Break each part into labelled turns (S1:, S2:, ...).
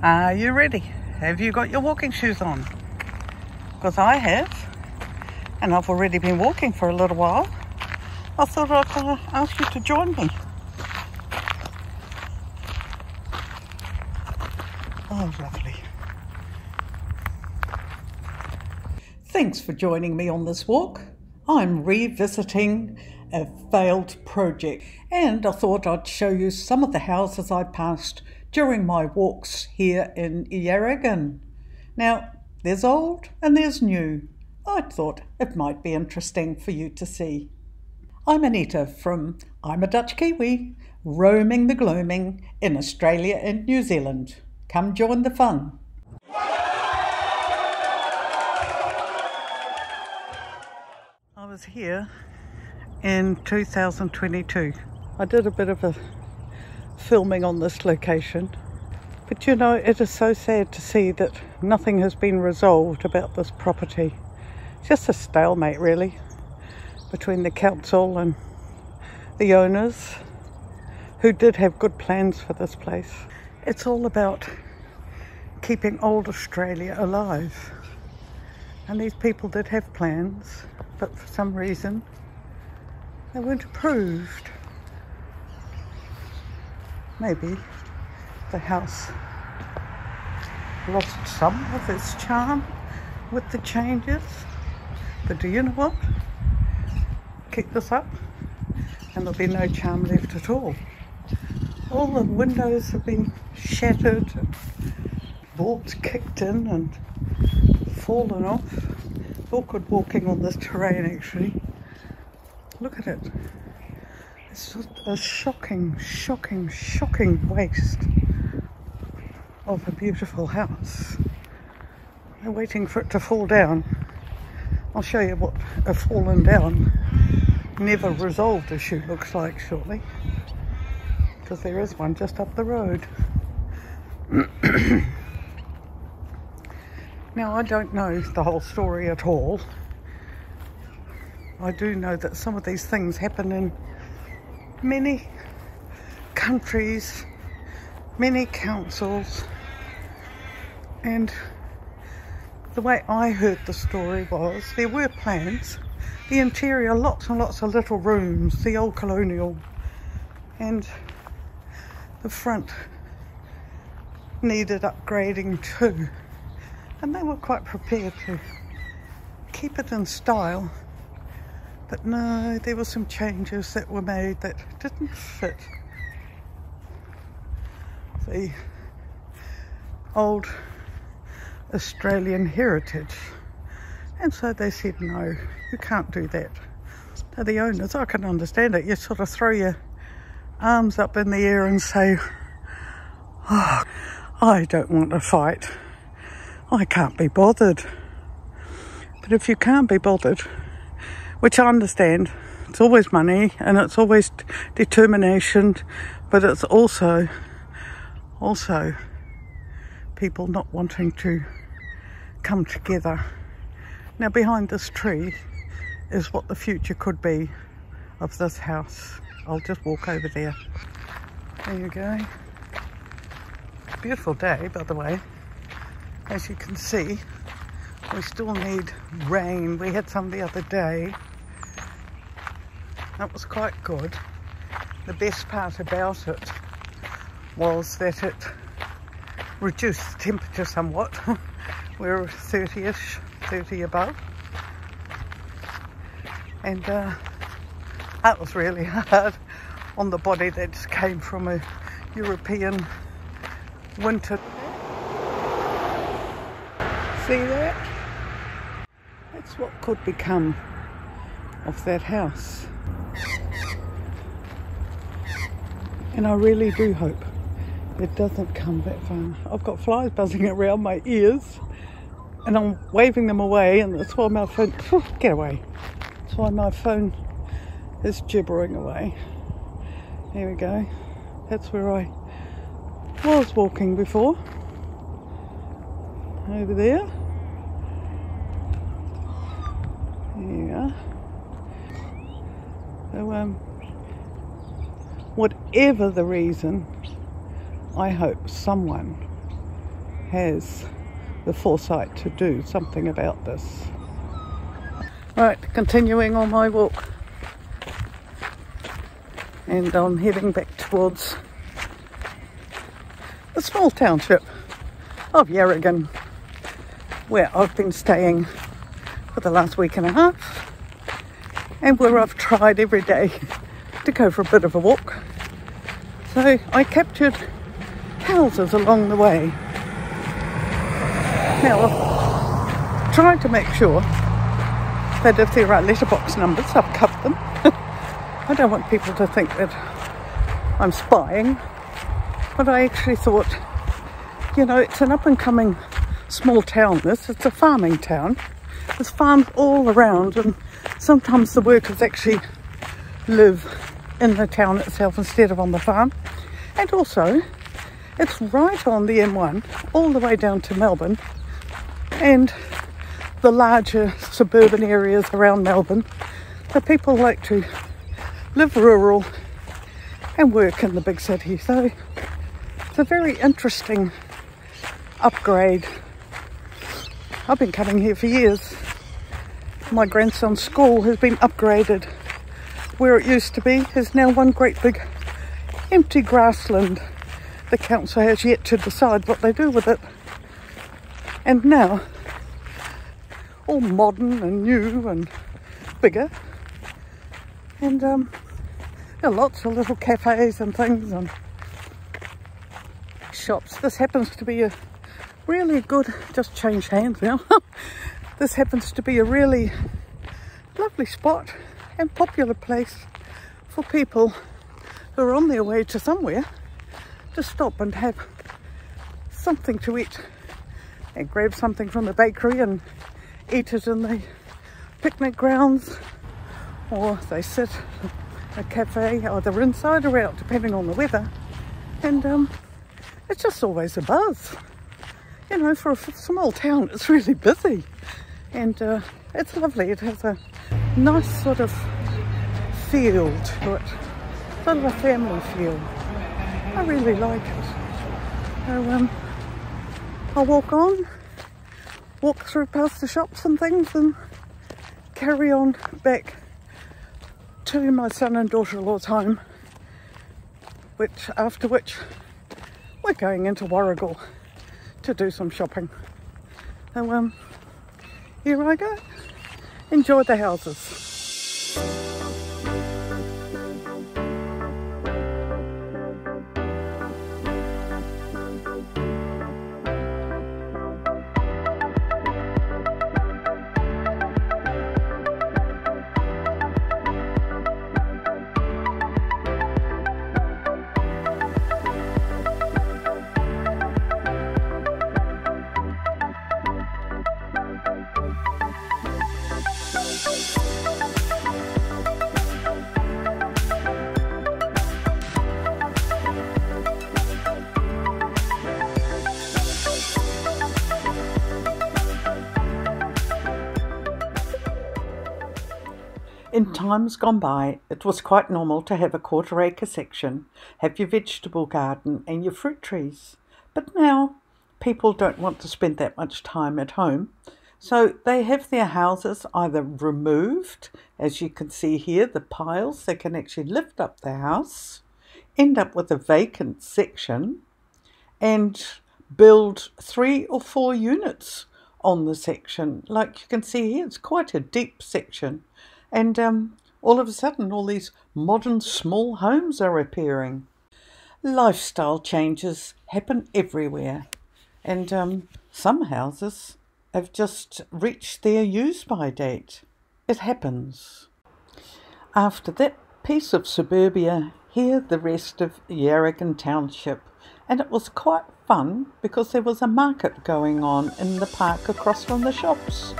S1: Are you ready? Have you got your walking shoes on? Because I have, and I've already been walking for a little while. I thought I'd ask you to join me. Oh, lovely. Thanks for joining me on this walk. I'm revisiting a failed project, and I thought I'd show you some of the houses I passed during my walks here in Yarragon. Now, there's old and there's new. I thought it might be interesting for you to see. I'm Anita from I'm a Dutch-Kiwi, roaming the gloaming in Australia and New Zealand. Come join the fun. I was here in 2022. I did a bit of a filming on this location, but you know, it is so sad to see that nothing has been resolved about this property. It's just a stalemate really between the council and the owners, who did have good plans for this place. It's all about keeping old Australia alive, and these people did have plans, but for some reason they weren't approved. Maybe the house lost some of its charm with the changes, but do you know what? Keep this up and there'll be no charm left at all. All the windows have been shattered, and boards kicked in and fallen off. It's awkward walking on this terrain actually. Look at it. It's just a shocking waste of a beautiful house. They're waiting for it to fall down. I'll show you what a fallen down, never resolved issue looks like shortly, because there is one just up the road. Now, I don't know the whole story at all. I do know that some of these things happen in many countries, many councils, and the way I heard the story was there were plans, the interior, lots and lots of little rooms, the old colonial, and the front needed upgrading too, and they were quite prepared to keep it in style. But no, there were some changes that were made that didn't fit the old Australian heritage. And so they said, no, you can't do that. Now the owners, I can understand it. You sort of throw your arms up in the air and say, oh, I don't want to fight. I can't be bothered. But if you can't be bothered, which I understand, it's always money and it's always determination, but it's also people not wanting to come together. Now behind this tree is what the future could be of this house. I'll just walk over there. There you go. Beautiful day, by the way. As you can see, we still need rain. We had some the other day. That was quite good. The best part about it was that it reduced the temperature somewhat. We're 30-ish, 30 above. And that was really hard on the body that just came from a European winter. See that? That's what could become of that house. And I really do hope it doesn't come that far. I've got flies buzzing around my ears and I'm waving them away, and that's why my phone, get away. That's why my phone is gibbering away. There we go. That's where I was walking before. Over there. There you are. So, whatever the reason, I hope someone has the foresight to do something about this. Right, continuing on my walk, and I'm heading back towards the small township of Yarragon, where I've been staying for the last week and a half, and where I've tried every day to go for a bit of a walk. So I captured houses along the way. Now I've tried to make sure that if there are letterbox numbers, I've cut them. I don't want people to think that I'm spying, but I actually thought, you know, it's an up and coming small town. It's a farming town. There's farms all around, and sometimes the workers actually live in the town itself instead of on the farm. And also, it's right on the M1 all the way down to Melbourne and the larger suburban areas around Melbourne. So people like to live rural and work in the big city. So it's a very interesting upgrade. I've been coming here for years. My grandson's school has been upgraded. Where it used to be is now one great big empty grassland. The council has yet to decide what they do with it. And now, all modern and new and bigger. And there are lots of little cafes and things and shops. This happens to be a really good, just changed hands now. This happens to be a really lovely spot and popular place for people who are on their way to somewhere to stop and have something to eat, and grab something from the bakery and eat it in the picnic grounds, or they sit in a cafe either inside or out depending on the weather. And it's just always a buzz. You know, for a small town it's really busy, and it's lovely. It has a nice sort of feel to it, sort of a family feel. I really like it. So I'll walk on, walk through past the shops and things, and carry on back to my son and daughter-in-law's home, after which we're going into Warragul to do some shopping. So here I go. Enjoy the houses. In times gone by, it was quite normal to have a quarter-acre section, have your vegetable garden and your fruit trees. But now, people don't want to spend that much time at home, so they have their houses either removed, as you can see here, the piles, they can actually lift up the house, end up with a vacant section, and build 3 or 4 units on the section. Like you can see here, it's quite a deep section. And all of a sudden, all these modern small homes are appearing. Lifestyle changes happen everywhere. And some houses have just reached their use-by date. It happens. After that piece of suburbia, here the rest of Yarragon Township. And it was quite fun because there was a market going on in the park across from the shops.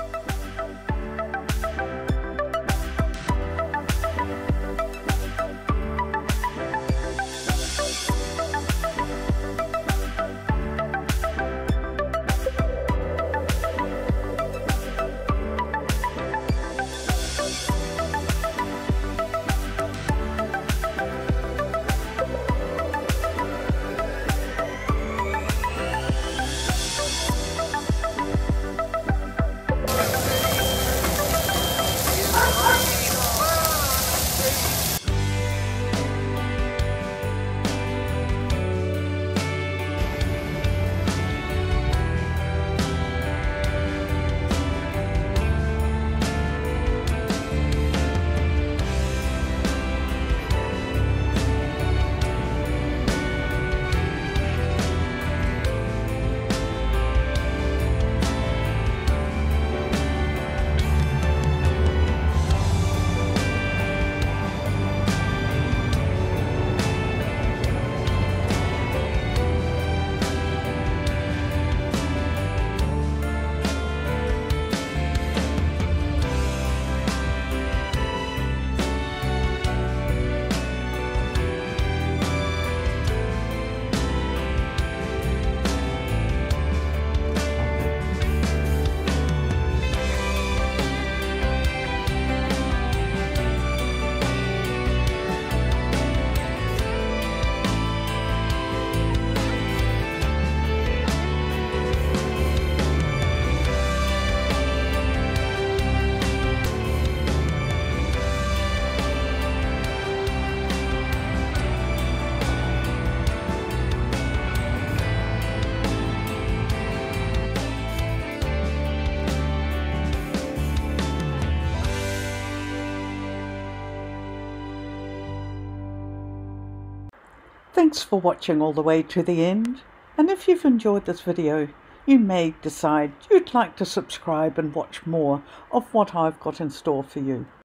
S1: Thanks for watching all the way to the end, and if you've enjoyed this video, you may decide you'd like to subscribe and watch more of what I've got in store for you.